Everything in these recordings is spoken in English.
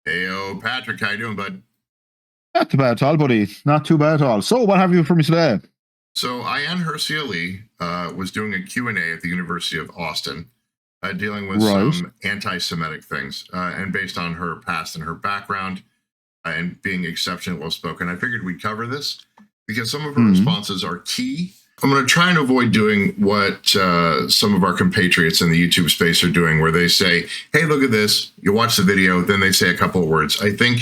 Heyo, Patrick, how you doing, bud? Not too bad at all, buddy. Not too bad at all. So, what have you for me today? So, Ayaan Hirsi Ali was doing a Q&A at the University of Austin, dealing with some anti-Semitic things, and based on her past and her background, and being exceptionally well-spoken. I figured we'd cover this because some of her responses are key. I'm going to try and avoid doing what some of our compatriots in the YouTube space are doing, where they say, hey, look at this. You watch the video, then they say a couple of words. I think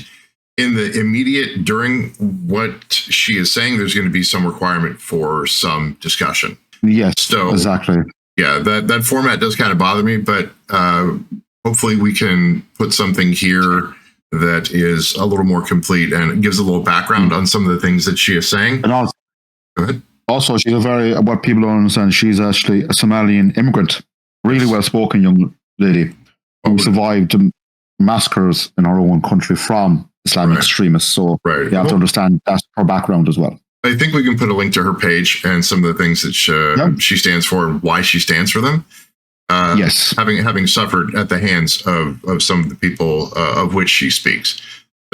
in the immediate, during what she is saying, there's going to be some requirement for some discussion. Yes, so, exactly. Yeah, that format does kind of bother me, but hopefully we can put something here that is a little more complete and gives a little background on some of the things that she is saying. And also, go ahead. Also, she's what people don't understand, she's actually a Somalian immigrant, really well-spoken young lady who survived massacres in her own country from Islamic extremists. So you have to understand that's her background as well. I think we can put a link to her page and some of the things that she stands for and why she stands for them. Yes. Having suffered at the hands of some of the people of which she speaks.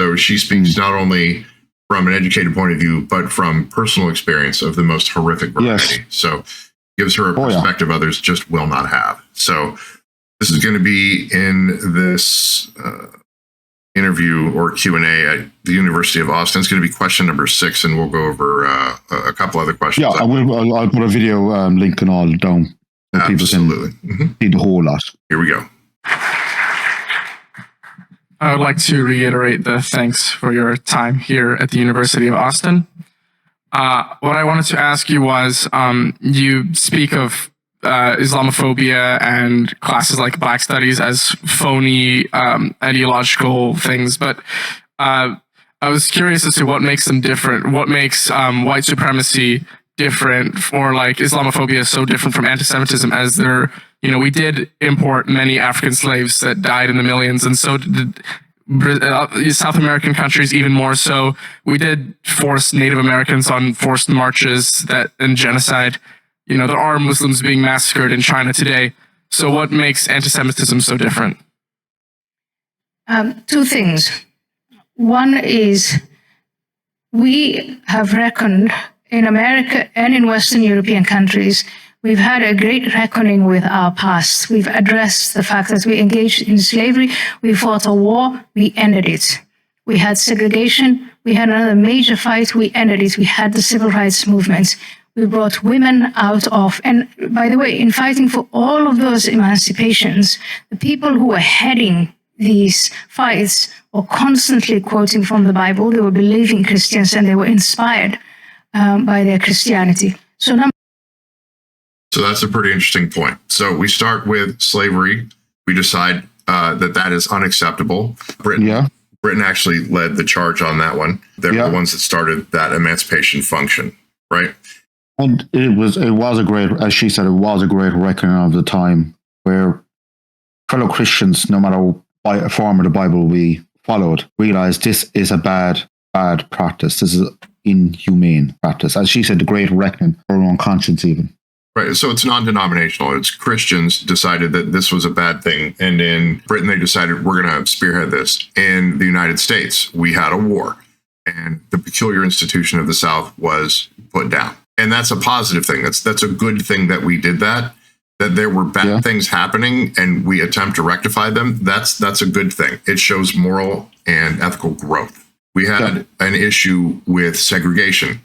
So she speaks not only from an educated point of view, but from personal experience of the most horrific variety. Yes. So gives her a perspective others just will not have. So this is going to be in this interview or Q&A at the University of Austin. It's going to be question number 6, and we'll go over a couple other questions. Yeah, I'll put a video link and all down so Absolutely. people can see the whole lot. Here we go. I would like to reiterate the thanks for your time here at the University of Austin. What I wanted to ask you was, you speak of Islamophobia and classes like Black Studies as phony ideological things, but I was curious as to what makes them different. What makes white supremacy different, or like Islamophobia so different from antisemitism, as there, we did import many African slaves that died in the millions, and so did South American countries even more so. We did force Native Americans on forced marches and genocide. There are Muslims being massacred in China today. So what makes antisemitism so different? Two things. One is we have reckoned in America and in Western European countries, we've had a great reckoning with our past. We've addressed the fact that we engaged in slavery, we fought a war, we ended it. We had segregation, we had another major fight, we ended it. We had the civil rights movement. We brought women out of, and by the way, in fighting for all of those emancipations, the people who were heading these fights were constantly quoting from the Bible. They were believing Christians and they were inspired by their Christianity. So that's a pretty interesting point. So we start with slavery. We decide that is unacceptable. Britain actually led the charge on that one. They were the ones that started that emancipation function, right? And it was a great, as she said, it was a great reckoning of the time where fellow Christians, no matter what form of the Bible we followed, realized this is a bad practice. This is inhumane practice. As she said, the great reckoning for her own conscience even. Right. So it's non-denominational. It's Christians decided that this was a bad thing. And in Britain, they decided we're going to spearhead this. In the United States, we had a war and the peculiar institution of the South was put down. And that's a positive thing. That's a good thing that we did that there were bad things happening and we attempt to rectify them. That's a good thing. It shows moral and ethical growth. We had an issue with segregation.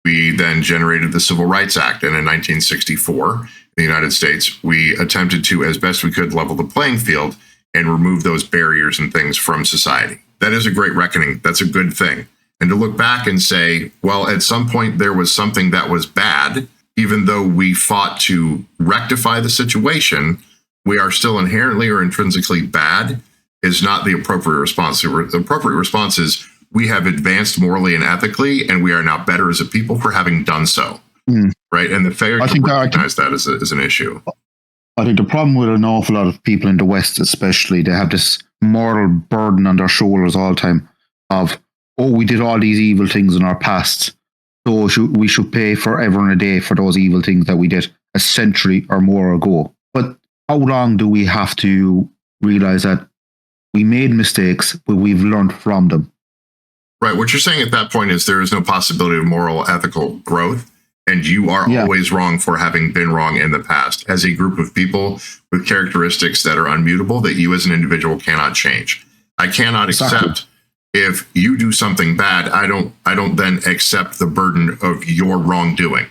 We then generated the Civil Rights Act. And in 1964, in the United States, we attempted to, as best we could, level the playing field and remove those barriers and things from society. That is a great reckoning. That's a good thing. And to look back and say, well, at some point there was something that was bad, even though we fought to rectify the situation, we are still inherently or intrinsically bad, is not the appropriate response. The appropriate response is we have advanced morally and ethically, and we are now better as a people for having done so. Right? And the failure to recognize that is an issue. I think the problem with an awful lot of people in the West, especially, they have this moral burden on their shoulders all the time of, we did all these evil things in our past, so we should pay forever and a day for those evil things that we did a century or more ago. But how long do we have to realize that We made mistakes, but we've learned from them. Right. What you're saying at that point is there is no possibility of moral, ethical growth, and you are always wrong for having been wrong in the past as a group of people with characteristics that are unmutable that you as an individual cannot change. I cannot accept if you do something bad, I don't then accept the burden of your wrongdoing.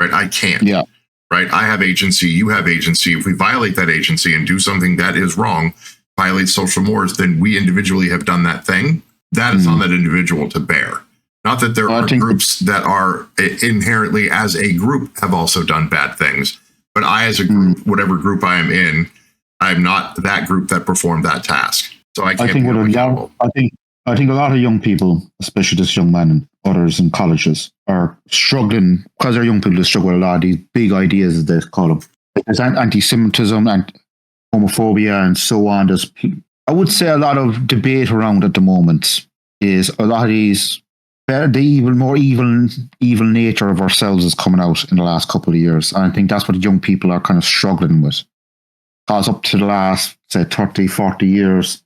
Right? I can't. Yeah. Right? I have agency, you have agency. If we violate that agency and do something that is wrong, violate social mores, then we individually have done that thing. That is on that individual to bear. Not that there are groups that are inherently as a group have also done bad things, but I as a group, whatever group I am in, I'm not that group that performed that task. So I can't be accountable. I think a lot of young people, especially this young man and others in colleges, are struggling because they're young people. They struggle with a lot of these big ideas, as they call them. There's anti-Semitism and homophobia and so on. I would say a lot of debate around at the moment is a lot of these, the more evil nature of ourselves is coming out in the last couple of years. And I think that's what young people are kind of struggling with. Because up to the last, say, 30, 40 years,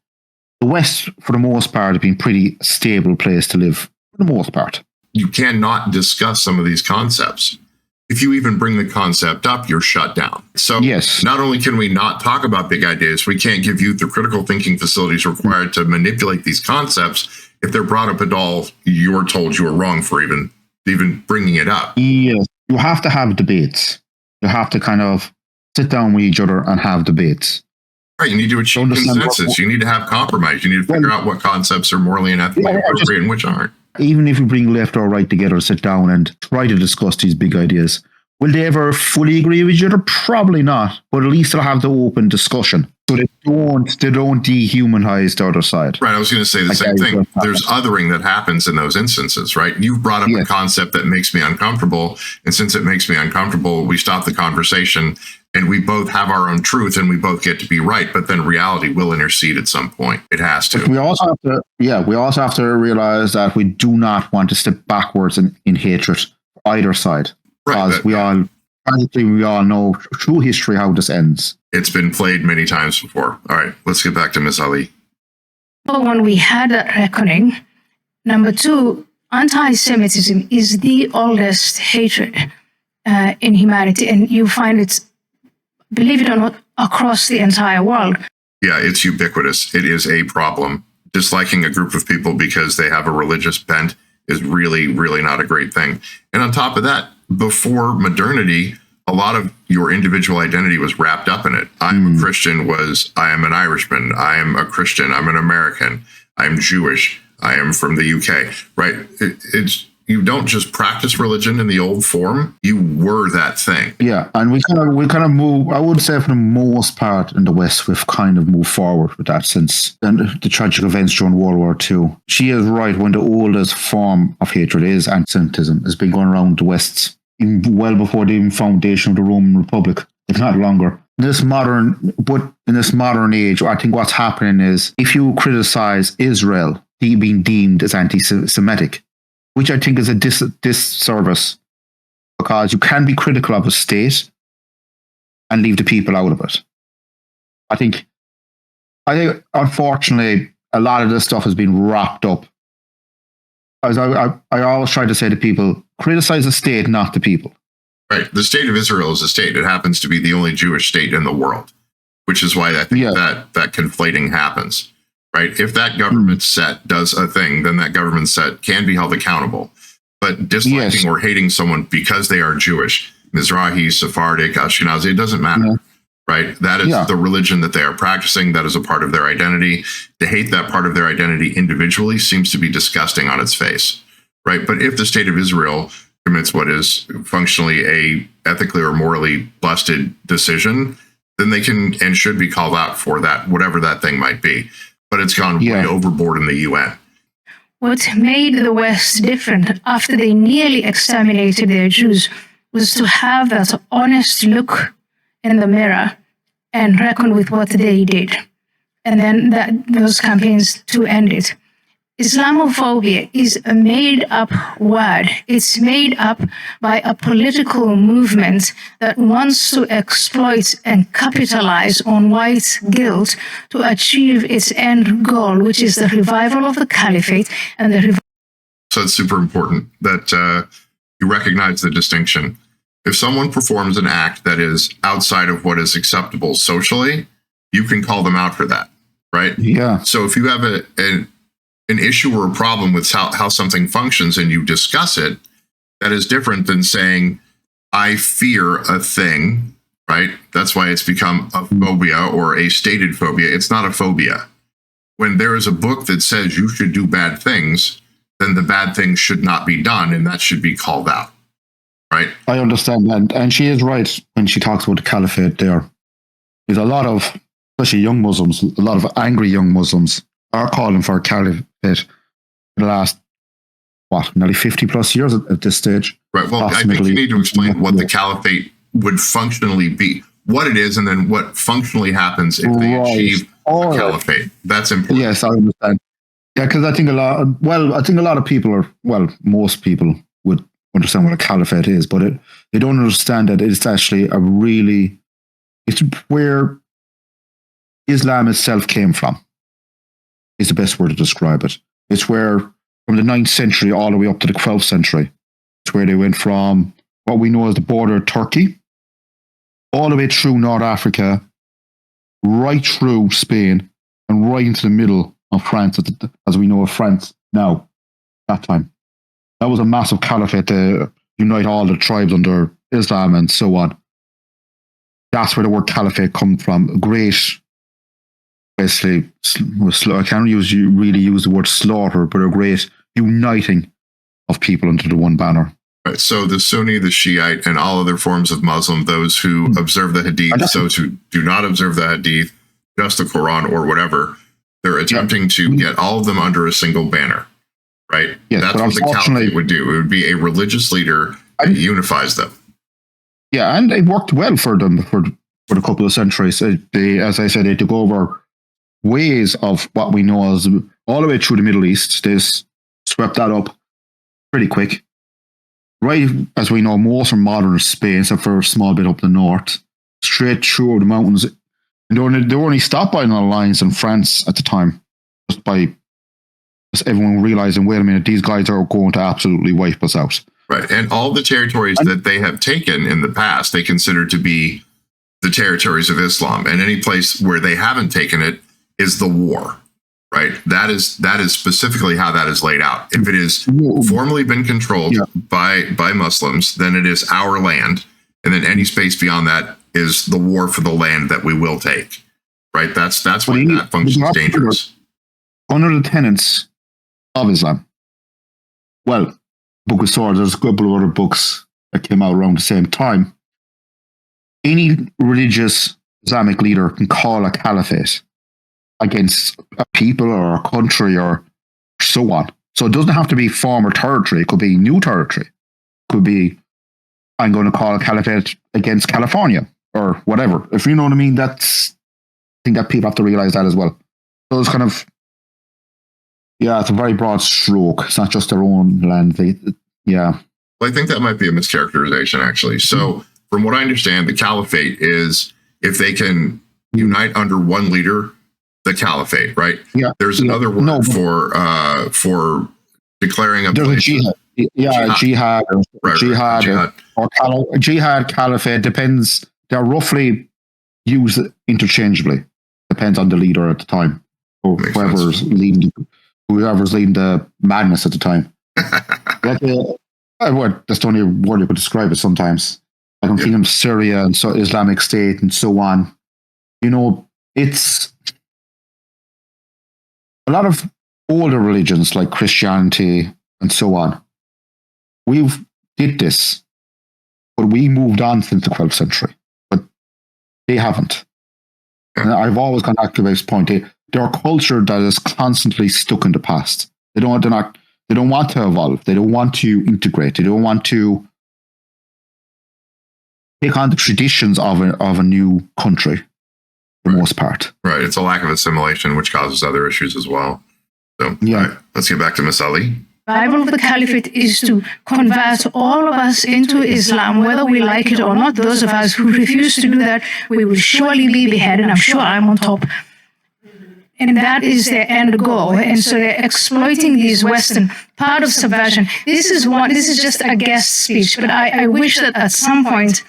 the West, for the most part, have been pretty stable place to live, for the most part. You cannot discuss some of these concepts. If you even bring the concept up, you're shut down. So not only can we not talk about big ideas, we can't give youth the critical thinking facilities required to manipulate these concepts. If they're brought up at all, you're told you were wrong for even bringing it up. Yes, you have to have debates. You have to kind of sit down with each other and have debates. Right, you need to achieve consensus. You need to have compromise. You need to figure out what concepts are morally and ethically appropriate and which aren't. Even if you bring left or right together, sit down and try to discuss these big ideas. Will they ever fully agree with each other? Probably not. But at least they'll have the open discussion. So they don't dehumanize the other side. Right, I was going to say the same thing. There's othering that happens in those instances, right? You've brought up a concept that makes me uncomfortable. And since it makes me uncomfortable, we stop the conversation and we both have our own truth and we both get to be right. But then reality will intercede at some point. It has to. But we also have to realize that we do not want to step backwards in hatred either side. Because we all know through history how this ends. It's been played many times before. All right, let's get back to Ms. Ali. Number one, we had that reckoning. Number two, anti-Semitism is the oldest hatred in humanity, and you find it, believe it or not, across the entire world. Yeah, it's ubiquitous. It is a problem. Disliking a group of people because they have a religious bent is really, really not a great thing. And on top of that, before modernity, a lot of your individual identity was wrapped up in it. I'm a Christian I am an Irishman. I am a Christian. I'm an American. I'm Jewish. I am from the UK, right? It's you don't just practice religion in the old form. You were that thing. Yeah. And we kind of move, I would say for the most part in the West, we've kind of moved forward with that since the tragic events during World War II. She is right. When the oldest form of hatred is antisemitism, has been going around the West well before the foundation of the Roman Republic, if not longer. In this modern age, I think what's happening is if you criticize Israel, being deemed as anti-Semitic, which I think is a disservice, because you can be critical of a state and leave the people out of it. I think unfortunately, a lot of this stuff has been wrapped up. As I always try to say to people, criticize the state, not the people. Right. The state of Israel is a state. It happens to be the only Jewish state in the world, which is why I think that conflating happens. Right. If that government set does a thing, then that government set can be held accountable. But disliking or hating someone because they are Jewish, Mizrahi, Sephardic, Ashkenazi, it doesn't matter. Yeah. Right. That is the religion that they are practicing. That is a part of their identity. To hate that part of their identity individually seems to be disgusting on its face. Right. But if the state of Israel commits what is functionally a ethically or morally busted decision, then they can and should be called out for that, whatever that thing might be. But it's gone way overboard in the UN. What made the West different after they nearly exterminated their Jews was to have that honest look in the mirror and reckon with what they did. And then those campaigns to end it. Islamophobia is a made-up word. It's made up by a political movement that wants to exploit and capitalize on white guilt to achieve its end goal, which is the revival of the caliphate and the So it's super important that you recognize the distinction. If someone performs an act that is outside of what is acceptable socially, you can call them out for that, right? Yeah. So if you have an issue or a problem with how something functions and you discuss it, that is different than saying, I fear a thing, right? That's why it's become a phobia or a stated phobia. It's not a phobia. When there is a book that says you should do bad things, then the bad things should not be done, and that should be called out, right? I understand that. And she is right when she talks about the caliphate there. There's a lot of, especially young Muslims, a lot of angry young Muslims are calling for a caliphate in the last, nearly 50 plus years at this stage. Right. Well, I think you need to explain what the caliphate would functionally be, what it is, and then what functionally happens if they achieve a caliphate. That's important. Yes, I understand. Yeah, because I think a lot of people most people would understand what a caliphate is, but they don't understand that it's actually it's where Islam itself came from. Is the best word to describe it. It's where from the 9th century all the way up to the 12th century, it's where they went from what we know as the border of Turkey, all the way through North Africa, right through Spain, and right into the middle of France, as we know of France now, that time. That was a massive caliphate to unite all the tribes under Islam and so on. That's where the word caliphate comes from. Great, basically, I can't really use the word slaughter, but a great uniting of people under the one banner. Right. So the Sunni, the Shiite, and all other forms of Muslim, those who observe the Hadith, those who do not observe the Hadith, just the Quran or whatever, they're attempting to get all of them under a single banner, right? Yes, that's what the caliphate would do. It would be a religious leader that unifies them. Yeah, and it worked well for them for a couple of centuries. As I said, they took over ways of what we know as all the way through the Middle East. They swept that up pretty quick. Right, as we know, most are modern Spain, except for a small bit up the north, straight through the mountains. And they were only stopped by an alliance in France at the time, just everyone realizing, wait a minute, these guys are going to absolutely wipe us out. Right, and all the territories that they have taken in the past, they consider to be the territories of Islam. And any place where they haven't taken it is the war. Right. That is specifically how that is laid out. If it is formally been controlled by Muslims, then it is our land. And then any space beyond that is the war for the land that we will take. Right. That's why that functions dangerous. Under the tenets of Islam. Well, Book of Swords, there's a couple of other books that came out around the same time. Any religious Islamic leader can call a caliphate against a people or a country or so on. So it doesn't have to be former territory. It could be new territory. It could be, I'm going to call a caliphate against California or whatever. If you know what I mean, I think that people have to realize that as well. So it's kind of, it's a very broad stroke. It's not just their own land. Well, I think that might be a mischaracterization, actually. So from what I understand, the caliphate is if they can unite under one leader, the caliphate, right? Yeah. There's another word for declaring a place. Jihad. Jihad. Jihad, caliphate, depends. They're roughly used interchangeably. Depends on the leader at the time, or whoever's leading the madness at the time. That's the only word you could describe it sometimes. Like I'm thinking of Syria and so Islamic State and so on. It's a lot of older religions like Christianity and so on. We've did this, but we moved on since the 12th century. But they haven't. And I've always gone back to this point. They're a culture that is constantly stuck in the past. They don't want to evolve. They don't want to integrate. They don't want to take on the traditions of a new country. For the most part. Right. It's a lack of assimilation, which causes other issues as well. So, Yeah. all right, let's get back to Miss Ali. Bible of the Caliphate is to convert all of us into Islam, whether we like it or not. Those of us who refuse to do that, we will surely be beheaded. I'm sure I'm on top. And that is their end goal. And so they're exploiting these Western part of subversion. This is just a guest speech, but I wish that at some point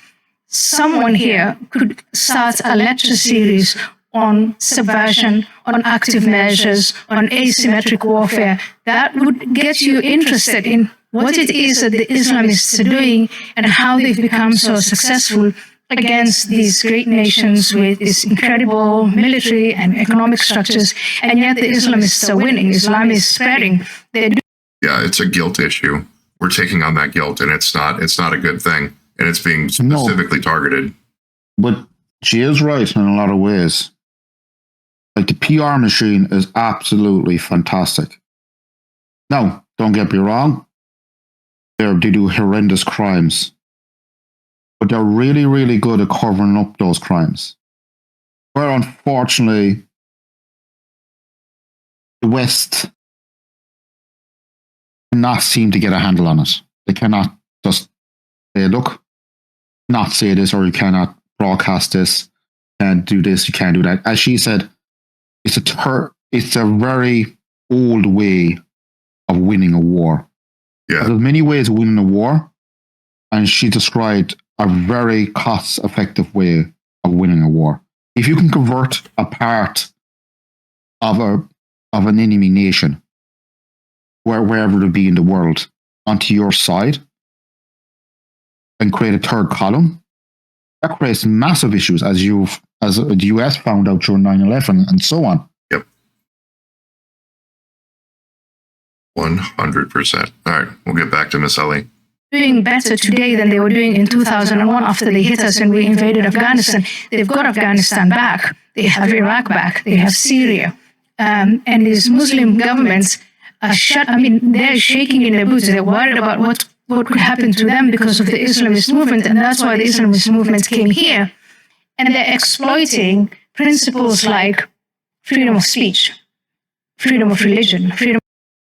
someone here could start a lecture series on subversion, on active measures, on asymmetric warfare. That would get you interested in what it is that the Islamists are doing and how they've become so successful against these great nations with this incredible military and economic structures. And yet the Islamists are winning. Islam is spreading. Yeah, it's a guilt issue. We're taking on that guilt, and it's not a good thing, and it's being specifically targeted. But she is right in a lot of ways. Like, the PR machine is absolutely fantastic. Now, don't get me wrong. They do horrendous crimes. But they're really, really good at covering up those crimes. Where, unfortunately, the West cannot seem to get a handle on it. They cannot just say, look, not say this, or you cannot broadcast this, you can't do this, you can't do that. As she said, it's a very old way of winning a war. Yeah. There's many ways of winning a war, and she described a very cost-effective way of winning a war. If you can convert a part of an enemy nation, wherever it be in the world, onto your side, and create a third column, that creates massive issues, as the US found out during 9/11 and so on. Yep. 100%. All right, we'll get back to Miss Ali. Doing better today than they were doing in 2001 after they hit us and we invaded Afghanistan. They've got Afghanistan back. They have Iraq back. They have Syria. And these Muslim governments are they're shaking in their boots. They're worried about what could happen to them because of the Islamist movement. And that's why the Islamist movement came here. And they're exploiting principles like freedom of speech, freedom of religion, freedom.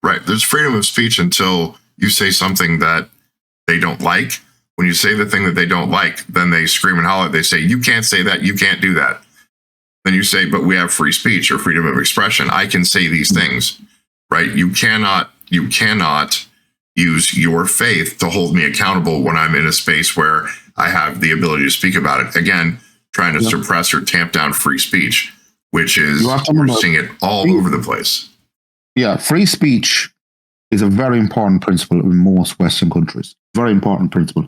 Right. There's freedom of speech until you say something that they don't like. When you say the thing that they don't like, then they scream and holler. They say, you can't say that. You can't do that. Then you say, but we have free speech or freedom of expression. I can say these things, right? You cannot use your faith to hold me accountable when I'm in a space where I have the ability to speak about it. Again, trying to suppress or tamp down free speech, which is, we're seeing it all over the place. Yeah, free speech is a very important principle in most Western countries. Very important principle.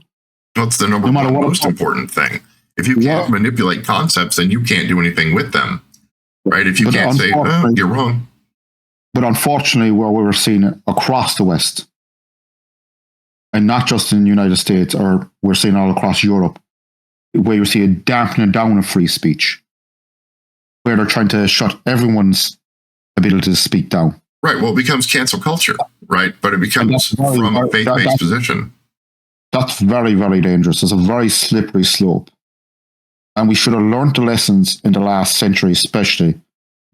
What's the number one most important thing? If you can't manipulate concepts, then you can't do anything with them, right? If you can't say, oh, you're wrong. But unfortunately, where we were seeing it across the West, and not just in the United States, or we're seeing all across Europe, where you see a dampening down of free speech, where they're trying to shut everyone's ability to speak down. Right. Well, it becomes cancel culture, right? But it becomes from a faith-based position. That's very, very dangerous. It's a very slippery slope. And we should have learned the lessons in the last century, especially,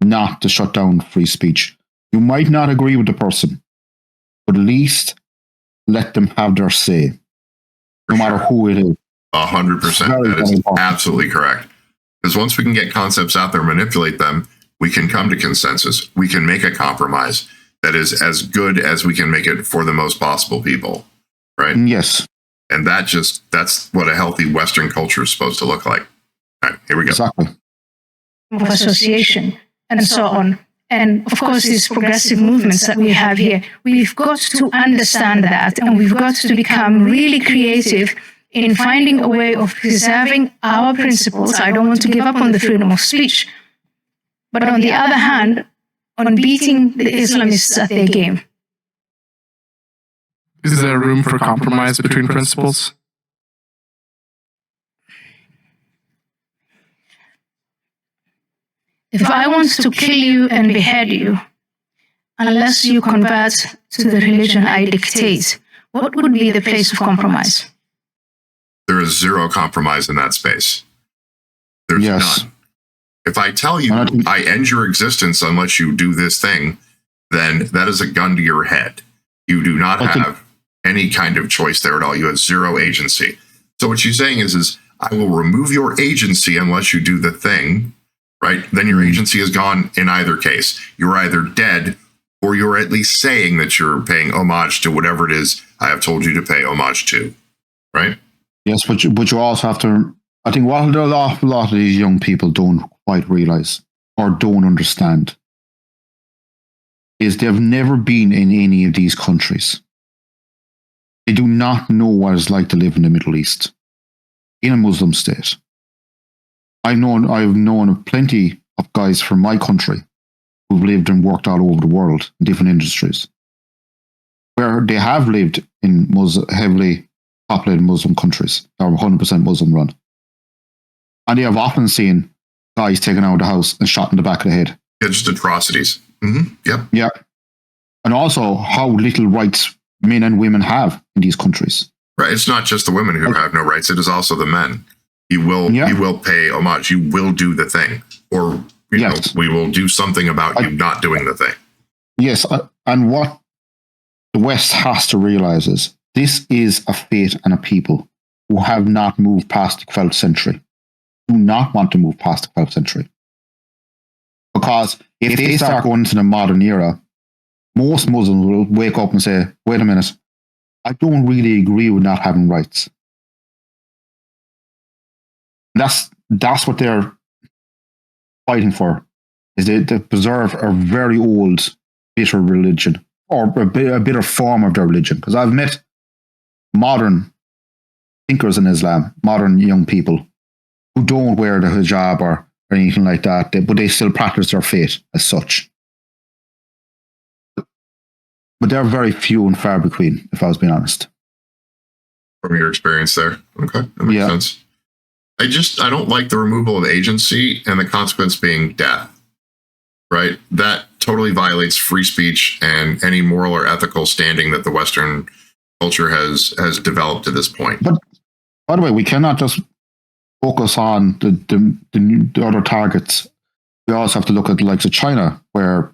not to shut down free speech. You might not agree with the person, but at least let them have their say, no matter who it is. 100%. That is absolutely correct. Because once we can get concepts out there, manipulate them, we can come to consensus. We can make a compromise that is as good as we can make it for the most possible people, right? Yes. And that's what a healthy Western culture is supposed to look like. All right, here we go. Exactly. Of association and so on. And of course, these progressive movements that we have here, we've got to understand that, and we've got to become really creative in finding a way of preserving our principles. I don't want to give up on the freedom of speech. But on the other hand, on beating the Islamists at their game. Is there room for compromise between principles? If I want to kill you and behead you, unless you convert to the religion I dictate, what would be the place of compromise? There is zero compromise in that space. There's none. If I tell you I end your existence unless you do this thing, then that is a gun to your head. You do not have any kind of choice there at all. You have zero agency. So what she's saying is I will remove your agency unless you do the thing, right? Then your agency is gone in either case. You're either dead or you're at least saying that you're paying homage to whatever it is I have told you to pay homage to, right? Yes, but you also have to, I think what an awful lot of these young people don't quite realize or don't understand is they've never been in any of these countries. They do not know what it's like to live in the Middle East, in a Muslim state. I've known plenty of guys from my country who've lived and worked all over the world in different industries, where they have lived in heavily populated Muslim countries that are 100% Muslim run. And they have often seen guys taken out of the house and shot in the back of the head. Yeah, just atrocities. Mm-hmm. Yep. Yeah. And also how little rights men and women have in these countries. Right. It's not just the women who have no rights. It is also the men. You will pay homage. You will do the thing. Or, you know, we will do something about you not doing the thing. Yes. And what the West has to realize is this is a fate and a people who have not moved past the 12th century, do not want to move past the 12th century. Because if they start going into the modern era, most Muslims will wake up and say, wait a minute, I don't really agree with not having rights. That's what they're fighting for, is to preserve a very old, bitter religion, or a bitter form of their religion. Because I've met modern thinkers in Islam, modern young people, who don't wear the hijab or anything like that, but they still practice their faith as such. But they're very few and far between, if I was being honest. From your experience there. Okay, that makes sense. I don't like the removal of agency and the consequence being death, right? That totally violates free speech and any moral or ethical standing that the Western culture has developed to this point. But by the way, we cannot just focus on the other targets. We also have to look at the likes of China, where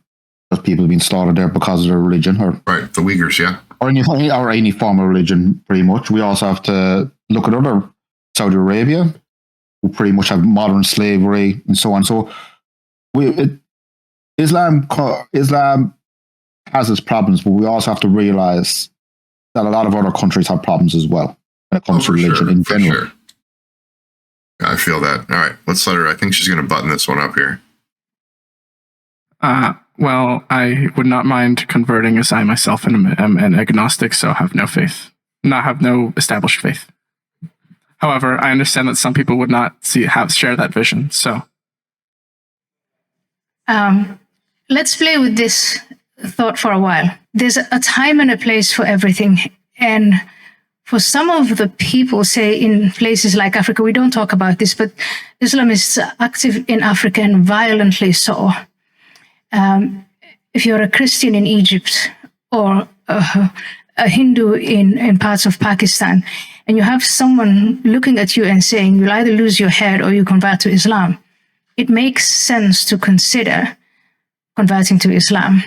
there's people being slaughtered there because of their religion, or right, the Uyghurs, yeah, or any form of religion, pretty much. We also have to look at other Saudi Arabia, who pretty much have modern slavery and so on. So, Islam has its problems, but we also have to realize that a lot of other countries have problems as well when it comes to religion in general. Sure. I feel that. All right, let's let her. I think she's going to button this one up here. Well, I would not mind converting, as I myself am an agnostic, so have no faith, have no established faith. However, I understand that some people would not share that vision. So, let's play with this thought for a while. There's a time and a place for everything, and for some of the people, say in places like Africa, we don't talk about this, but Islamists are active in Africa and violently so. If you're a Christian in Egypt or a Hindu in parts of Pakistan, and you have someone looking at you and saying, you'll either lose your head or you convert to Islam, it makes sense to consider converting to Islam.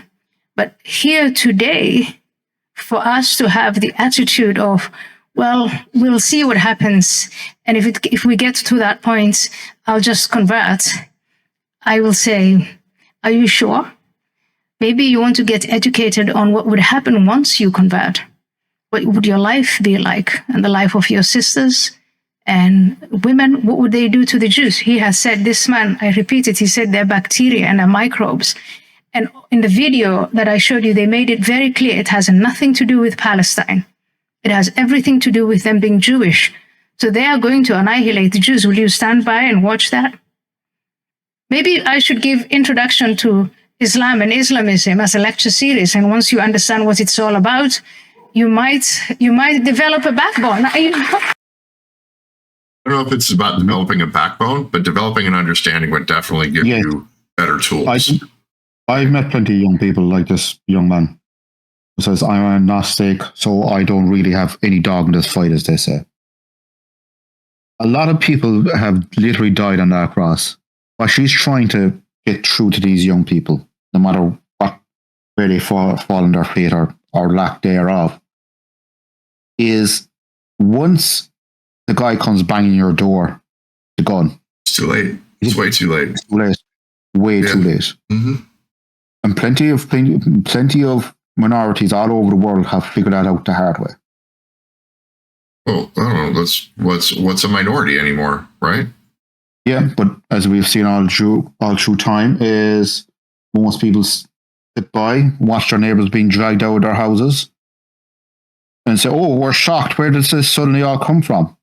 But here today, for us to have the attitude of, well, we'll see what happens, and if we get to that point, I'll just convert, I will say, are you sure? Maybe you want to get educated on what would happen once you convert. What would your life be like, and the life of your sisters and women? What would they do to the Jews? He has said, this man, I repeat it, he said they're bacteria and they're microbes. And in the video that I showed you, they made it very clear it has nothing to do with Palestine. It has everything to do with them being Jewish. So they are going to annihilate the Jews. Will you stand by and watch that? Maybe I should give introduction to Islam and Islamism as a lecture series. And once you understand what it's all about, you might develop a backbone. I don't know if it's about developing a backbone, but developing an understanding would definitely give you better tools. I've met plenty of young people like this young man who says, I'm agnostic, so I don't really have any dog in this fight, as they say. A lot of people have literally died on that cross. But she's trying to get through to these young people, no matter what where they fall on their fate or lack thereof, is once the guy comes banging your door, the gun. It's too late. It's way too late. Too late. Way too late. Mm-hmm. And plenty of minorities all over the world have figured that out the hard way. Well, I don't know. What's a minority anymore, right? Yeah, but as we've seen all through time, is most people sit by, watch their neighbours being dragged out of their houses, and say, "Oh, we're shocked. Where does this suddenly all come from?"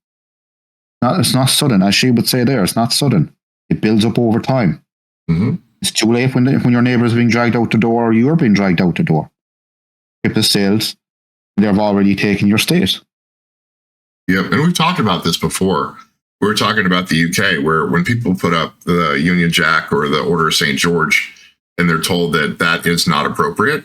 It's not sudden, as she would say there. It's not sudden. It builds up over time. Mm-hmm. It's too late when your neighbour is being dragged out the door, or you're being dragged out the door. Ship has sailed. They've already taken your state. Yep, and we've talked about this before. We were talking about the UK, where when people put up the Union Jack or the Order of St. George, and they're told that is not appropriate,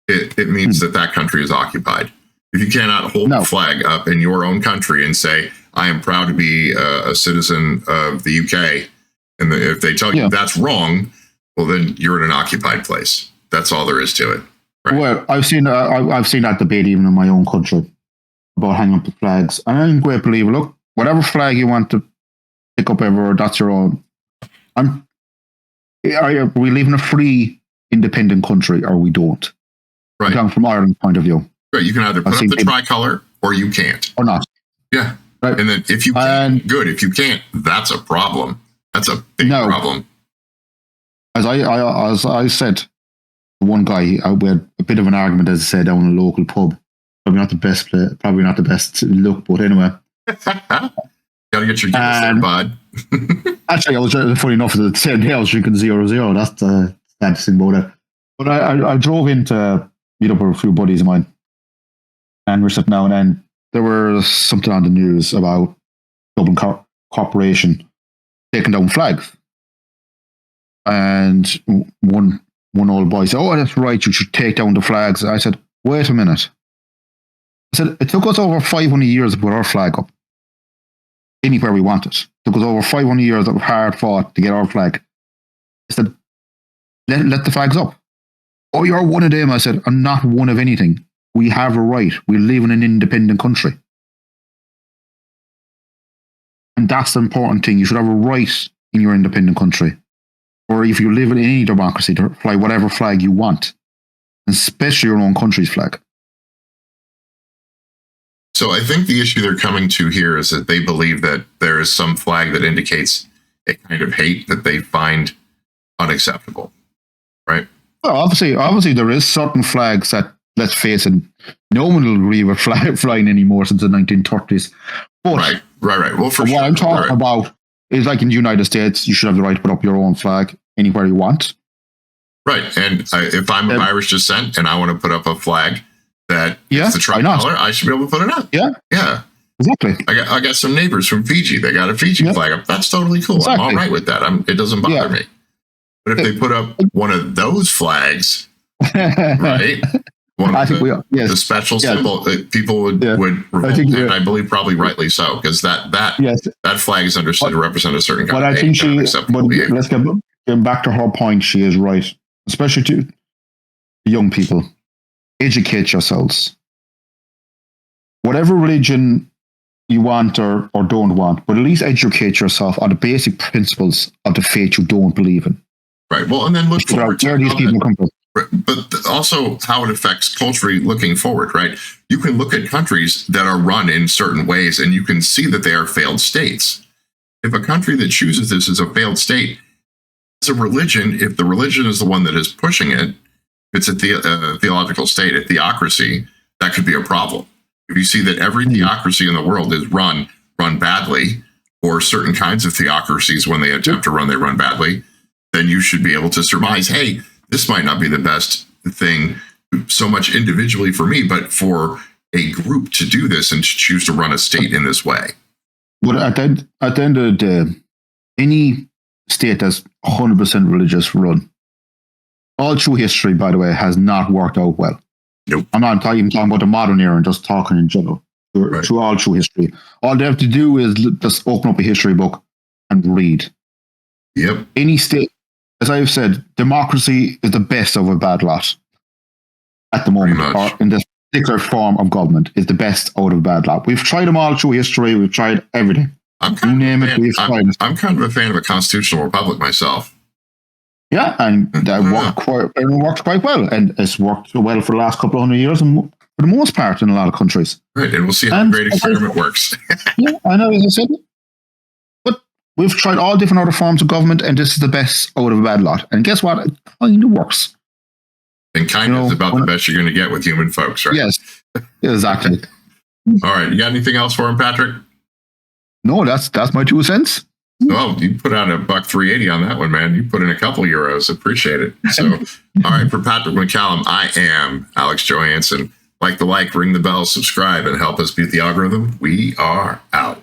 it means that country is occupied. If you cannot hold the flag up in your own country and say, I am proud to be a citizen of the UK, and if they tell you that's wrong, well, then you're in an occupied place. That's all there is to it. Right? Well, I've seen that debate even in my own country about hanging up the flags. And I'm a great believer. Look, whatever flag you want to pick up ever, that's your own. Are we live in a free, independent country, or we don't? Right. From Ireland's point of view. Right. You can either put up the tricolor or you can't. Or not. Yeah. Right. And then if you can, good. If you can't, that's a problem. That's a big problem. As I said, one guy, we had a bit of an argument, as I said, down in a local pub. Probably not the best look, but anyway. Gotta get your Guinness there, bud. Actually, I was funny enough the same day I was drinking 0-0. That's the sad thing about it. But I drove in to meet up with a few buddies of mine, and we're sitting down, and there was something on the news about Dublin Corporation taking down flags. And one old boy said, "Oh, that's right, you should take down the flags." I said, "Wait a minute." I said, "It took us over 500 years to put our flag up anywhere we want it. It took us over 500 years of hard fought to get our flag." I said, let the flags up. "Oh, you're one of them." I said, "I'm not one of anything. We have a right. We live in an independent country. And that's the important thing. You should have a right in your independent country. Or if you live in any democracy, to fly whatever flag you want, especially your own country's flag." So I think the issue they're coming to here is that they believe that there is some flag that indicates a kind of hate that they find unacceptable, right? Well, obviously there is certain flags that, let's face it, no one will agree with flying anymore since the 1930s. But right. Well, what I'm talking about is, like in the United States, you should have the right to put up your own flag anywhere you want. Right. And if I'm of Irish descent and I want to put up a flag that is the tricolor, I should be able to put it up. Yeah. Exactly. I got some neighbors from Fiji. They got a Fiji flag up. That's totally cool. Exactly. I'm all right with that. It doesn't bother me. But if they put up one of those flags, right? The special symbol, people would revolt, and I believe probably rightly so, because that flag is understood to represent a certain kind of behavior. Let's get back to her point. She is right, especially to young people. Educate yourselves. Whatever religion you want or don't want, but at least educate yourself on the basic principles of the faith you don't believe in. Right. Well, and then look forward to where these people come from. But also how it affects culturally looking forward, right? You can look at countries that are run in certain ways, and you can see that they are failed states. If a country that chooses this as a failed state, it's a religion. If the religion is the one that is pushing it, if it's a theological state, a theocracy, that could be a problem. If you see that every theocracy in the world is run badly, or certain kinds of theocracies, when they attempt to run, they run badly, then you should be able to surmise, hey, this might not be the best thing so much individually for me, but for a group to do this and to choose to run a state in this way. But at the end of the day, any state that's 100% religious run, all through history, by the way, has not worked out well. Nope. I'm not even talking about the modern era and just talking in general. Through all through history. All they have to do is just open up a history book and read. Yep. Any state, as I've said, democracy is the best of a bad lot. at the moment, Pretty much. or in this particular form of government, is the best out of bad lot. We've tried them all through history. We've tried everything. I'm You kind, name of, a it, fan, we've tried it. I'm kind of a fan of a constitutional republic myself. Yeah, and that worked quite well, and it's worked well for the last couple of 100 years, and for the most part in a lot of countries. Right, and we'll see how And the great experiment works. Yeah, I know, as I said, but we've tried all different other forms of government, and this is the best out of a bad lot. And guess what? It kind of works. And kind of is about the best you're going to get with human folks, right? Yes, exactly. All right, you got anything else for him, Patrick? No, that's my 2 cents. Oh, you put out $1.380 on that one, man. You put in a couple euros. Appreciate it. So, all right, for Patrick McCallum, I am Alex Johansson. Like, ring the bell, subscribe, and help us beat the algorithm. We are out.